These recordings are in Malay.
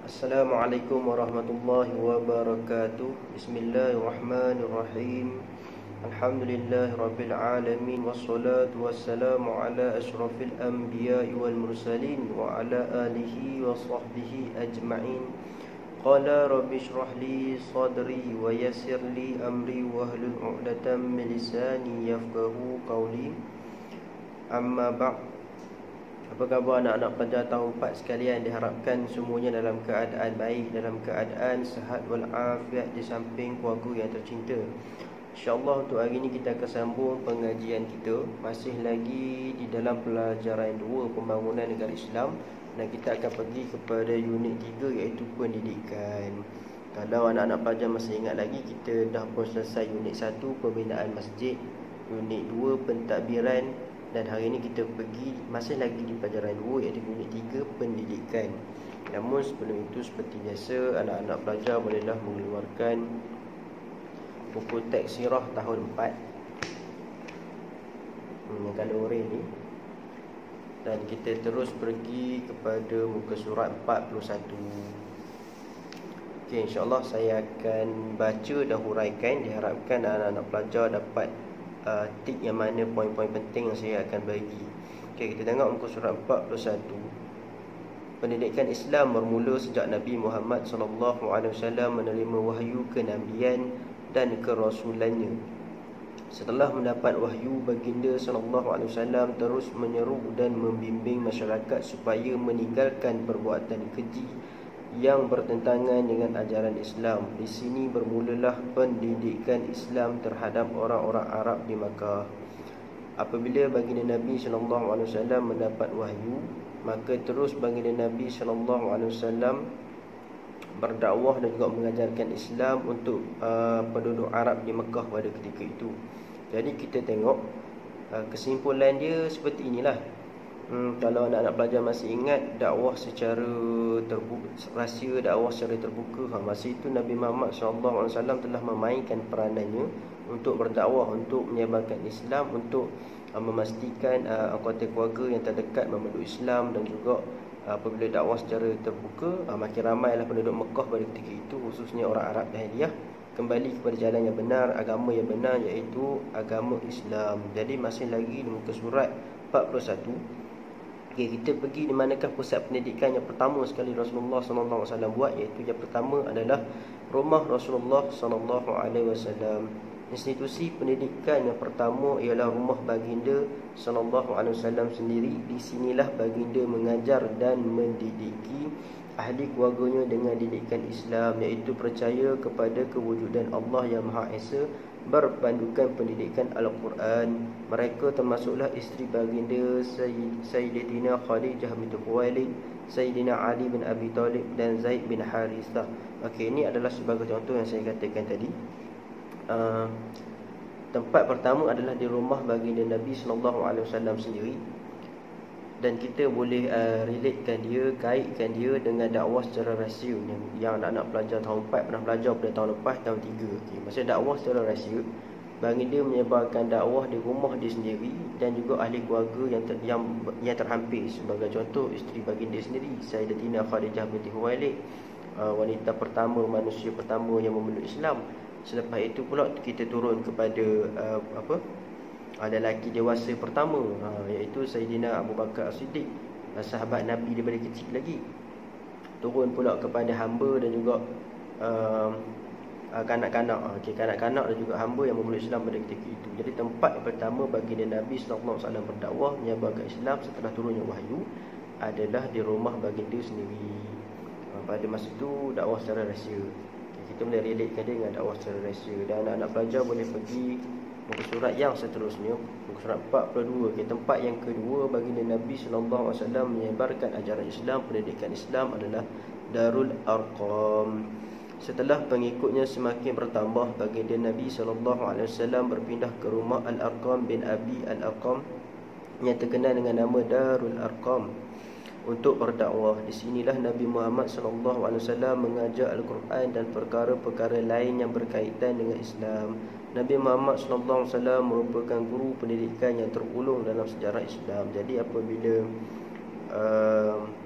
Assalamualaikum warahmatullahi wabarakatuh. Bismillahirrahmanirrahim. Alhamdulillahirabbil alamin wassalatu wassalamu ala asyrafil anbiya'i wal mursalin wa ala alihi wa sahbihi ajma'in. Qala rabbi shrah li sadri wa yassir li amri wahlul 'uqdatam min lisani yafqahu qawli. Amma ba'd. Apa khabar anak-anak pelajar tahun 4 sekalian? Diharapkan semuanya dalam keadaan baik, dalam keadaan sihat walafiat di samping keluarga yang tercinta. InsyaAllah untuk hari ini kita akan sambung pengajian kita. Masih lagi di dalam pelajaran 2 pembangunan negara Islam, dan kita akan pergi kepada unit 3 iaitu pendidikan. Kalau anak-anak pelajar masih ingat lagi, kita dah pun selesai unit 1 pembinaan masjid, unit 2 pentadbiran, dan hari ini kita pergi masih lagi di pelajaran 2 iaitu unit 3 pendidikan. Namun sebelum itu, seperti biasa, anak-anak pelajar bolehlah mengeluarkan buku teks sirah tahun 4 kalau oranye ni, dan kita terus pergi kepada muka surat 41. Okey, insyaAllah saya akan baca dan huraikan. Diharapkan anak-anak pelajar dapat tip yang mana poin-poin penting yang saya akan bagi. Okey, kita tengok muka surat 41. Pendidikan Islam bermula sejak Nabi Muhammad SAW menerima wahyu kenabian dan kerasulannya. Setelah mendapat wahyu, baginda SAW terus menyeru dan membimbing masyarakat supaya meninggalkan perbuatan keji yang bertentangan dengan ajaran Islam. Di sini bermulalah pendidikan Islam terhadap orang-orang Arab di Makkah. Apabila baginda Nabi SAW mendapat wahyu, maka terus baginda Nabi SAW berdakwah dan juga mengajarkan Islam untuk penduduk Arab di Makkah pada ketika itu. Jadi kita tengok kesimpulan dia seperti inilah. Kalau anak-anak pelajar masih ingat, dakwah secara terbuka, rahsia dakwah secara terbuka, masa itu Nabi Muhammad SAW telah memainkan peranannya untuk berdakwah, untuk menyebarkan Islam, untuk memastikan anggota keluarga yang terdekat memeluk Islam, dan juga apabila dakwah secara terbuka, makin ramailah penduduk Mekah pada ketika itu, khususnya orang Arab Jahiliyah, kembali kepada jalan yang benar, agama yang benar, iaitu agama Islam. Jadi masih lagi di muka surat 41. Okay, kita pergi di manakah pusat pendidikan yang pertama sekali Rasulullah SAW buat, iaitu yang pertama adalah rumah Rasulullah SAW. Institusi pendidikan yang pertama ialah rumah baginda SAW sendiri. Di sinilah baginda mengajar dan mendidiki ahli keluarganya dengan didikan Islam, iaitu percaya kepada kewujudan Allah yang Maha Esa, berpandukan pendidikan Al-Quran. Mereka termasuklah isteri baginda Sayyidatina Khadijah binti Khuwailid, Sayyidina Ali bin Abi Talib dan Zaid bin Harithah. Okey, ini adalah sebagai contoh yang saya katakan tadi. Tempat pertama adalah di rumah baginda Nabi SAW sendiri, dan kita boleh relatekan dia, kaitkan dia dengan dakwah secara rahsia yang anak-anak pelajar tahun 4 pernah belajar pada tahun lepas, tahun 3. Okay. Maksudnya dakwah secara rahsia, baginda menyebarkan dakwah di rumah dia sendiri dan juga ahli keluarga yang terhampir. Sebagai contoh, isteri baginda sendiri, Sayyidatina Khadijah binti Khuwailid, wanita pertama, manusia pertama yang memeluk Islam. Selepas itu pula kita turun kepada lelaki dewasa pertama, iaitu Sayyidina Abu Bakar As-Siddiq, sahabat Nabi daripada kecil lagi. Turun pula kepada hamba dan juga kanak-kanak, kanak-kanak dan juga hamba yang memeluk Islam pada ketika itu. Jadi tempat yang pertama baginda Nabi SAW berdakwah, menyebarkan Islam setelah turunnya wahyu, adalah di rumah baginda sendiri. Pada masa itu dakwah secara rahsia. Kita boleh relatekan dia dengan dakwah secara rahsia. Dan anak-anak pelajar boleh pergi muka surat yang seterusnya, muka surat 42. Tempat yang kedua baginda Nabi SAW menyebarkan ajaran Islam, pendidikan Islam, adalah Darul Arqam. Setelah pengikutnya semakin bertambah, baginda Nabi SAW berpindah ke rumah Al-Arqam bin Abi Al-Arqam yang terkenal dengan nama Darul Arqam untuk berdakwah. Di sinilah Nabi Muhammad SAW mengajar Al-Quran dan perkara-perkara lain yang berkaitan dengan Islam. Nabi Muhammad SAW merupakan guru pendidikan yang terulung dalam sejarah Islam. Jadi apabila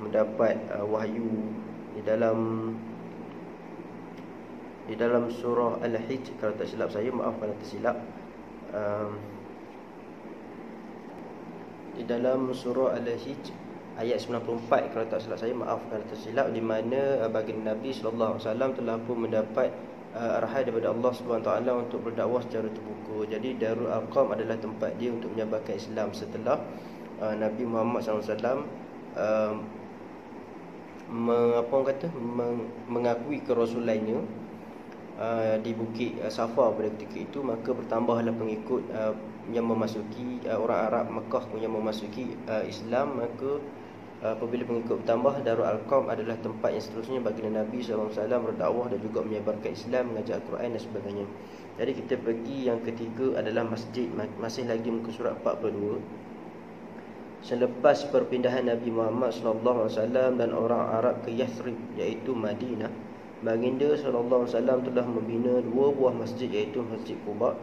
mendapat wahyu di dalam surah Al-Hijr, kalau tak silap saya, maaf kalau tersilap, di dalam surah Al-Hijr ayat 94, kalau tak silap saya, maaf kalau tersilap, di mana baginda Nabi sallallahu alaihi wasallam telah pun mendapat arahan daripada Allah SWT untuk berdakwah secara terbuka. Jadi Darul Arqam adalah tempat dia untuk menyebarkan Islam setelah Nabi Muhammad SAW mengakui kerasulannya di Bukit Safa pada ketika itu. Maka bertambahlah pengikut yang memasuki orang Arab Mekah yang memasuki Islam. Maka apabila pengikut bertambah, Darul Arqam adalah tempat yang seterusnya baginda Nabi SAW berdakwah dan juga menyebarkan Islam, mengajar Al-Quran dan sebagainya. Jadi kita pergi yang ketiga adalah masjid. Masih lagi muka surat 42. Selepas perpindahan Nabi Muhammad SAW dan orang Arab ke Yathrib, iaitu Madinah, baginda SAW telah membina 2 buah masjid, iaitu Masjid Quba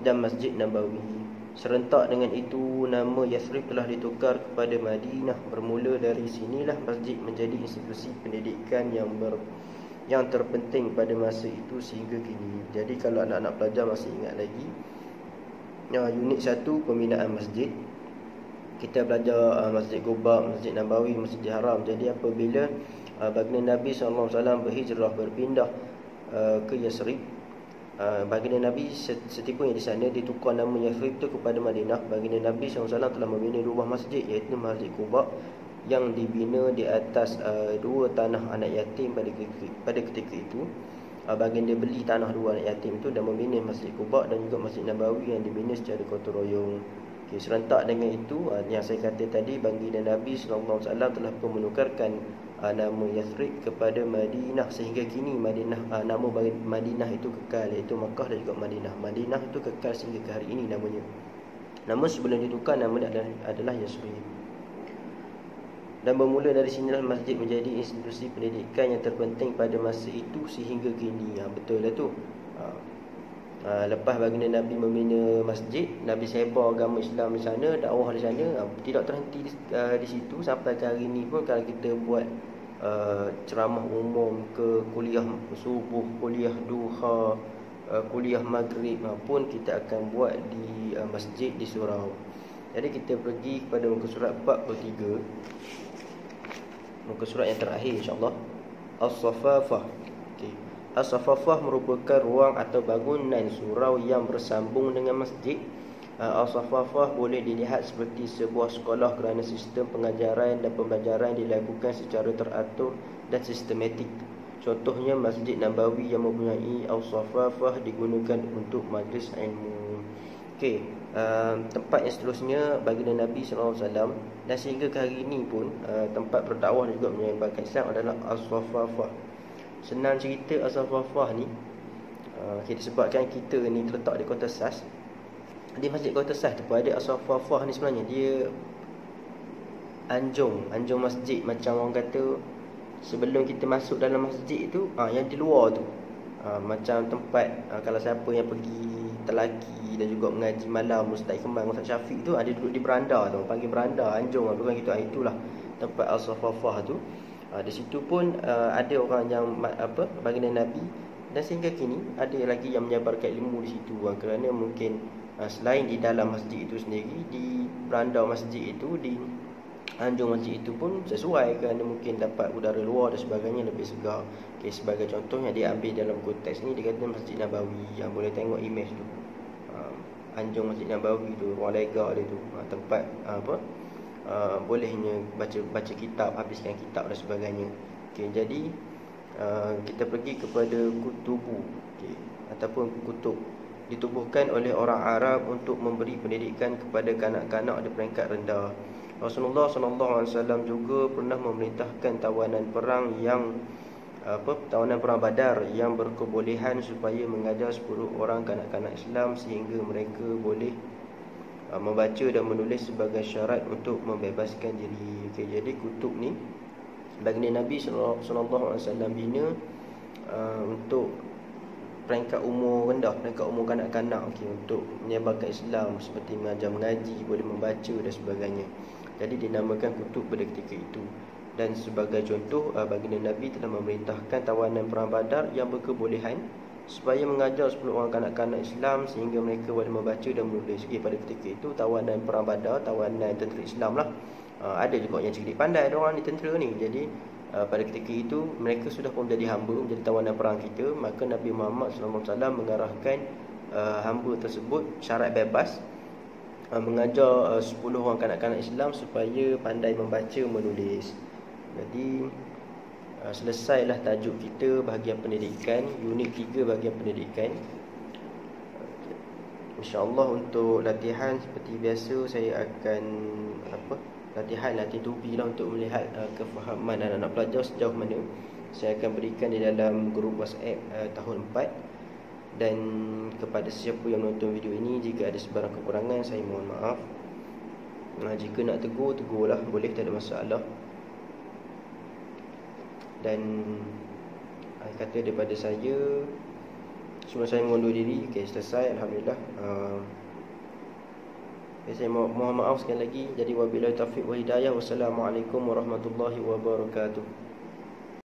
dan Masjid Nabawi. Serentak dengan itu, nama Yathrib telah ditukar kepada Madinah. Bermula dari sinilah masjid menjadi institusi pendidikan yang terpenting pada masa itu sehingga kini. Jadi kalau anak-anak pelajar masih ingat lagi, unit 1 pembinaan masjid, kita belajar Masjid Quba, Masjid Nabawi, Masjid Haram. Jadi apabila baginda Nabi SAW berhijrah, berpindah ke Yathrib, baginda Nabi setiapun yang di sana ditukar nama Yathrib itu kepada Madinah. Baginda Nabi SAW telah membina 2 buah masjid, iaitu Masjid Quba yang dibina di atas 2 tanah anak yatim pada ketika itu. Baginda beli tanah 2 anak yatim itu dan membina Masjid Quba, dan juga Masjid Nabawi yang dibina secara gotong royong. Serentak dengan itu, yang saya kata tadi, baginda Nabi SAW telah pun menukarkan nama Yathrib kepada Madinah sehingga kini nama Madinah itu kekal, iaitu Makkah dan juga Madinah. Madinah itu kekal sehingga ke hari ini namanya. Namun sebelum ditukar, nama adalah Yathrib. Dan bermula dari sinilah masjid menjadi institusi pendidikan yang terpenting pada masa itu sehingga kini. Betul lah tu. Lepas baginda Nabi membina masjid, Nabi sebar agama Islam di sana, dakwah di sana, tidak terhenti di situ. Sampai ke hari ini pun kalau kita buat ceramah umum, ke kuliah subuh, kuliah duha, kuliah maghrib pun kita akan buat di masjid di surau. Jadi kita pergi kepada muka surat 43, muka surat yang terakhir insya-Allah, As-Safafah. As-Safafah merupakan ruang atau bangunan surau yang bersambung dengan masjid. As-Safafah boleh dilihat seperti sebuah sekolah kerana sistem pengajaran dan pembelajaran dilakukan secara teratur dan sistematik. Contohnya Masjid Nabawi yang mempunyai As-Safafah digunakan untuk majlis ilmu. Tempat yang seterusnya baginda Nabi SAW dan sehingga ke hari ini pun tempat berdakwah dan juga menyebarkan Islam adalah As-Safafah. Senang cerita As-Safafah ni, kita sebabkan kita ni terletak di Kota Sas. Di Masjid Kota Sas tu pun ada As-Safafah ni. Sebenarnya dia anjung masjid. Macam orang kata sebelum kita masuk dalam masjid tu, yang di luar tu, macam tempat kalau siapa yang pergi telaki dan juga mengaji malam, Ustaz Kemang, Ustaz Syafiq tu, ada duduk di beranda tu, panggil beranda anjung bukan gitu. Itulah tempat As-Safafah tu. Di situ pun ada orang yang baginda Nabi, dan sehingga kini ada lagi yang menyebarkan ilmu di situ. Kerana mungkin selain di dalam masjid itu sendiri, di beranda masjid itu, di anjung masjid itu pun sesuai, kerana mungkin dapat udara luar dan sebagainya, lebih segar. Sebagai contohnya dia ambil dalam konteks ni, dia kata Masjid Nabawi, yang boleh tengok image tu, anjung Masjid Nabawi tu, ruang lega dia tu, tempat bolehnya baca kitab, habiskan kitab dan sebagainya. Jadi kita pergi kepada kutubu, ataupun kutub, ditubuhkan oleh orang Arab untuk memberi pendidikan kepada kanak-kanak di peringkat rendah. Rasulullah SAW juga pernah memerintahkan tawanan perang Badar yang berkebolehan supaya mengajar 10 orang kanak-kanak Islam sehingga mereka boleh membaca dan menulis sebagai syarat untuk membebaskan diri. Jadi kutub ni baginda Nabi SAW bina untuk peringkat umur rendah, peringkat umur kanak-kanak, untuk menyebarkan Islam, seperti mengajar mengaji, boleh membaca dan sebagainya. Jadi dinamakan kutub pada ketika itu. Dan sebagai contoh, baginda Nabi telah memerintahkan tawanan perang Badar yang berkebolehan supaya mengajar 10 orang kanak-kanak Islam sehingga mereka boleh membaca dan menulis. Pada ketika itu tawanan perang Badar, tawanan tentera Islam lah. Ada juga yang cerdik pandai diorang ni, tentera ni. Jadi pada ketika itu mereka sudah pun menjadi hamba, menjadi tawanan perang kita. Maka Nabi Muhammad SAW mengarahkan hamba tersebut syarat bebas mengajar 10 orang kanak-kanak Islam supaya pandai membaca menulis. Jadi selesailah tajuk kita bahagian pendidikan, unit 3 bahagian pendidikan. InsyaAllah untuk latihan seperti biasa saya akan latihan tubi lah untuk melihat kefahaman anak-anak pelajar sejauh mana. Saya akan berikan di dalam grup WhatsApp tahun 4. Dan kepada siapa yang menonton video ini, jika ada sebarang kekurangan saya mohon maaf. Jika nak tegur, tegurlah, boleh, tak ada masalah. Dan kata daripada saya, semua saya mengundur diri. Selesai, Alhamdulillah. Saya mohon maaf sekali lagi. Jadi wabillahi taufiq wa hidayah. Wassalamualaikum warahmatullahi wabarakatuh.